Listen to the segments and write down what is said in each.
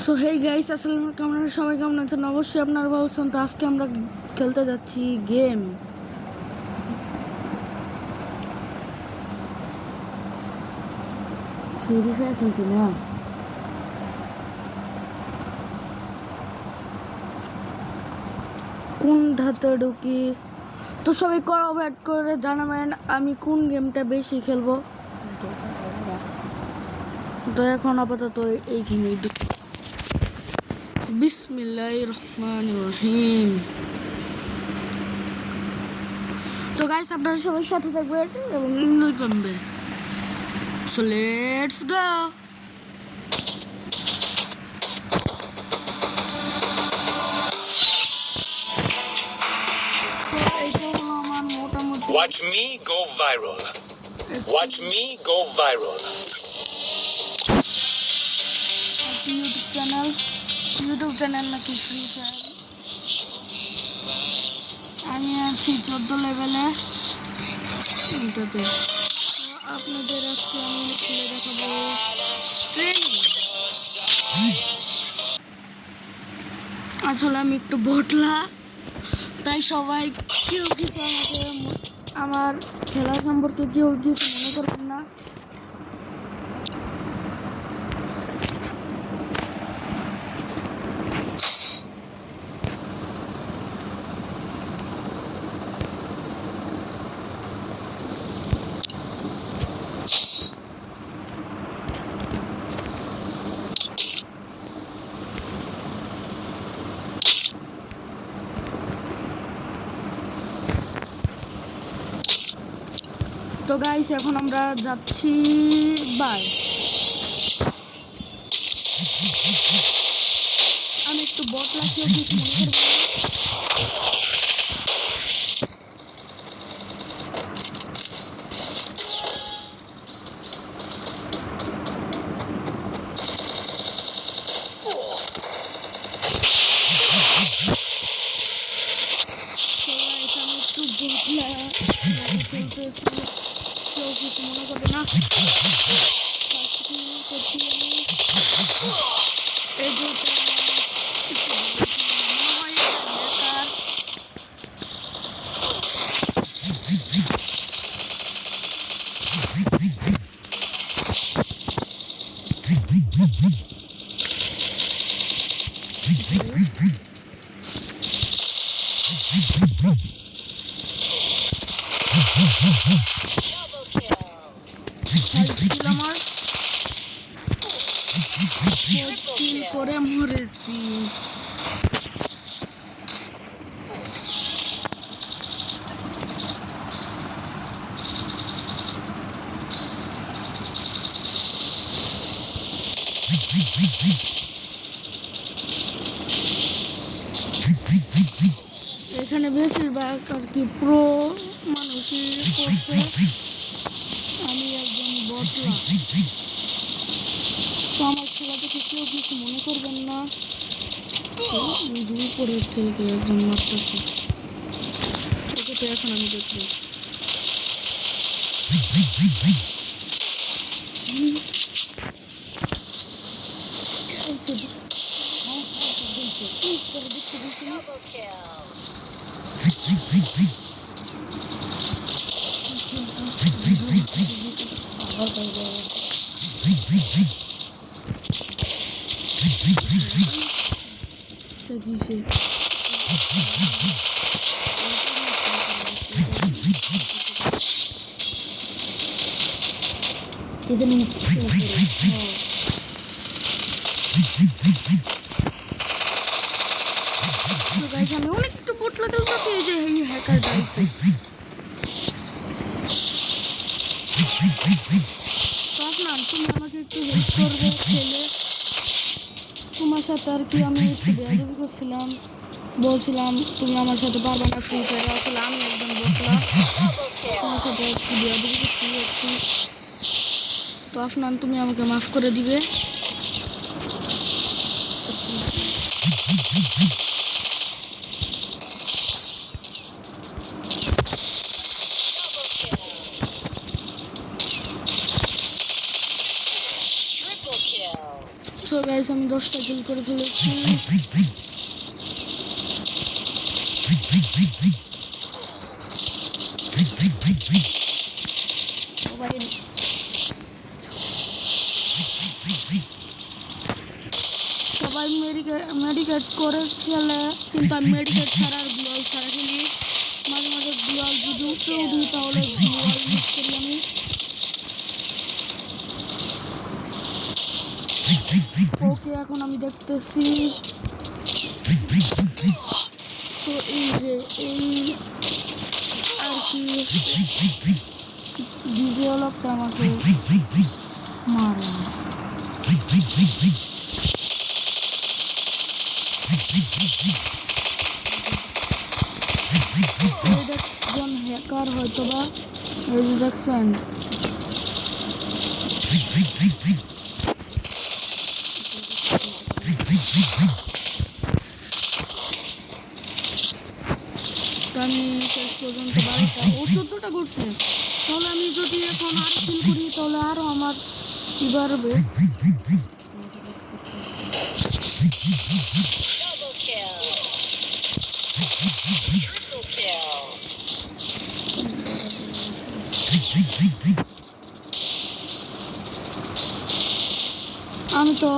So hey guys, আসসালামু আলাইকুম। আপনারা সবাই কেমন আছেন? অবশ্যই আপনারা ভালো আছেন। তো আজকে আমরা খেলতে যাচ্ছি গেম ফ্রি ফায়ার খেলতে না। কোন ধাতে ঢুকি? তো সবাই কমেন্ট করে জানাবেন আমি কোন গেমটা বেশি খেলবো। তো এখন আপাতত এই গেমেই ঢুকি। বিসমিল্লাহির রহমানির রহিম। তো গাইস, আপনারা সবাই সাথে থাকবেন এবং এনজয় করবেন। So let's go. Watch me go viral. Watch me go viral. YouTube channel নাকি ফ্রি ফায়ার। আমি আছি 14 লেভেলে। আপনাদের আজকে আমি খুলে দেখাবো ট্রেনিং। আসলে আমি একটু বটলা, তাই সবাই কেউ কিছু আমার খেলা সম্পর্কে কেউ কিছু মনে করবেন না। তো গাইস, এখন আমরা যাচ্ছি বাই। আমি একটু বটলা, কেউ কিছু মনে করবেন না। কেউ কিছু মনে করবে না। আমার করে মরেছি। এখানে বেশিরভাগ আর কি প্রো মানুষই করছে। আমি একজন বটলা, তো আমার খেলা থেকে কেউ কিছু মনে করবেন না। উপরের থেকে একজন মারতেছে, ওকে তো এখন আমি দেখবো। আমি অনেক একটু বটলা খেলতেছি, এই যে এই হ্যাকার ডাইছে। না, তুমি আমাকে একটু হেল্প করবে খেলে। তোমার সাথে আর কি আমি একটু বেয়াদবি করছিলাম, বলছিলাম তুমি আমার সাথে পারবে না ফ্রি ফায়ার। আসলে আমি একদম বটলা, তোমার সাথে একটু বেয়াদবি করছি একটু। তো আফনান, তুমি আমাকে মাফ করে দিবে। সো গাইস, গাইস আমি 10টা কিল করে ফেলেছি। সবাই সবাই মেডিকেট করে খেলে, কিন্তু আমি মেডিকেট ছাড়া আর গ্লোয়াল ছাড়া খেলি। মাঝে মাঝে গ্লোয়াল যদি উপরে উঠি তাহলে গ্লোয়াল ইউজ করি আমি। ওকে এখন আমি দেখতেছি। তো এই যে এই আর কি ডিজে লোকটা আমাকে মারে। একজন হ্যাকার হয়তো বা, এই যে দেখছেন আমি শেষ পর্যন্ত 12টা ও 14টা করছে। তাহলে আমি যদি এখন আর কিল করি তাহলে আরো আমার কি বাড়বে। আমি তো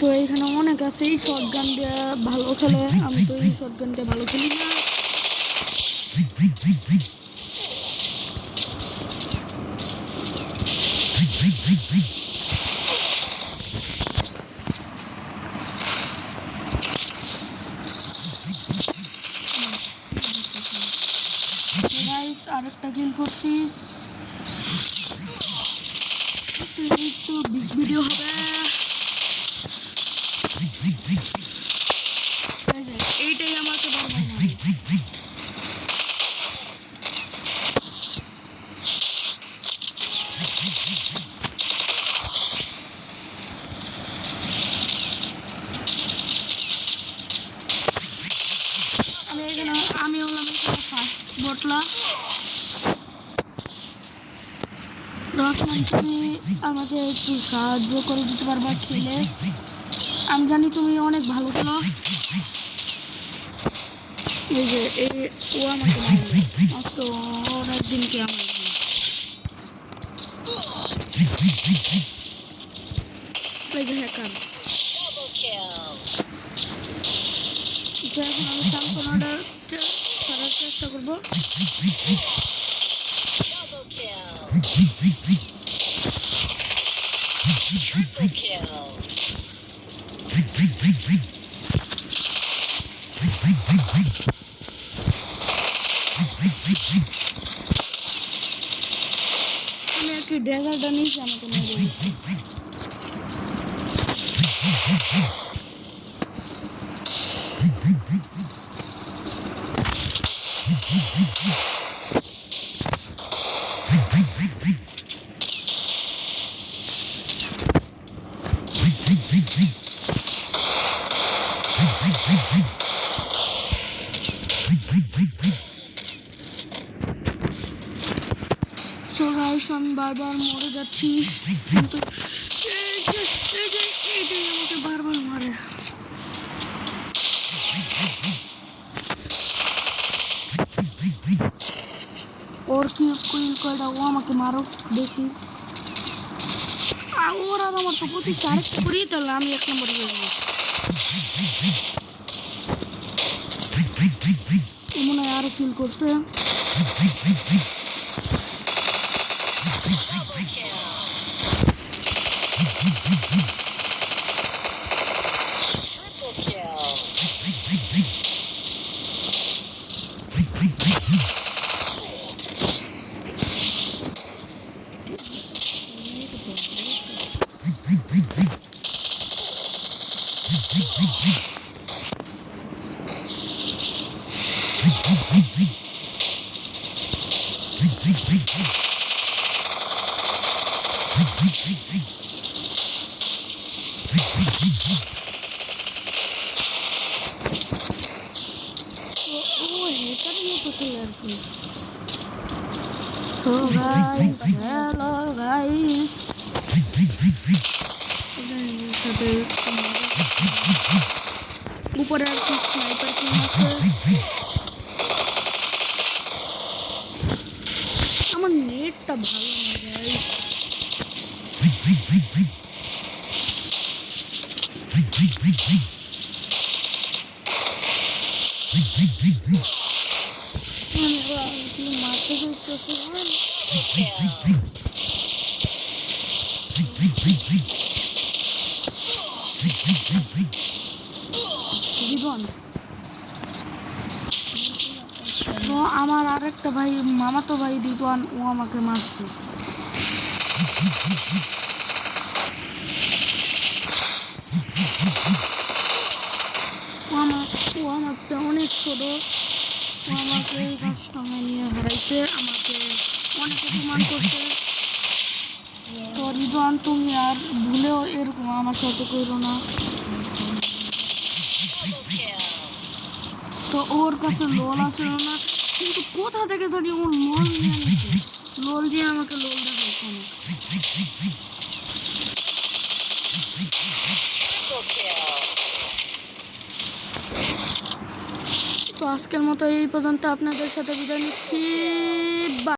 তো এখানে অনেক আছে এই শটগান দিয়ে ভালো খেলে, আমি তো এই শটগান দিয়ে ভালো খেলি না। গাইস আরেকটা কিল করছি, একটু বিগ ভিডিও হবে। এইটাই আমাকে বারবার মারে। আমি হলাম ফার্স্ট বটলা। রসমান তুমি আমাকে একটু সাহায্য করে দিতে পারবা খেলে? আমি জানি তুমি অনেক ভালো খেলো। এই যে ও আমাকে মারবে, তো ওর একদিনকে আমার এই যে হ্যাকার। এখন আমি সান্ত্বনাটা করার চেষ্টা করবো। আমি আর কি ড্যাগারটা নিয়েছি, আমাকে মেরে তো গাইস আমি বারবার মরে যাচ্ছি, কিন্তু এইটাই আমাকে বারবার মারে। ওর কি কুইল কয়টা, ও আমাকে মারো দেখি। ওর আর আমার তো প্রতিষ্ঠা আরেকটু করি, তাহলে আমি 1 নম্বরে হয়ে যাবো। মনে হয় আরো কিল করছে। ও হেটার মতো খেলে আর কি। সো গাইস, হ্যালো গাইস, সাথে উপরে আর কি স্নাইপার কিং আছে। আমার নেটটা ভালো না গাইস। মারতে জীবন তো আমার আরেকটা ভাই, মামাতো ভাই রিদওয়ান, ও আমাকে মারছে। ও আমার চেয়ে অনেক ছোট। ও আমাকে এই কাজটাকে নিয়ে হারাইছে, আমাকে অনেক অপমান করছে। তো রিদওয়ান, তুমি আর ভুলেও এরকম আমার সাথে করো না। তো ওর কাছে লোল আসলো না, কিন্তু কোথা থেকে জানি ও লোল নিয়ে নিচ্ছে। লোল দিয়ে আমাকে লোল দেখাচ্ছে না। তো আজকের মতো এই পর্যন্ত আপনাদের সাথে বিদায় নিচ্ছি।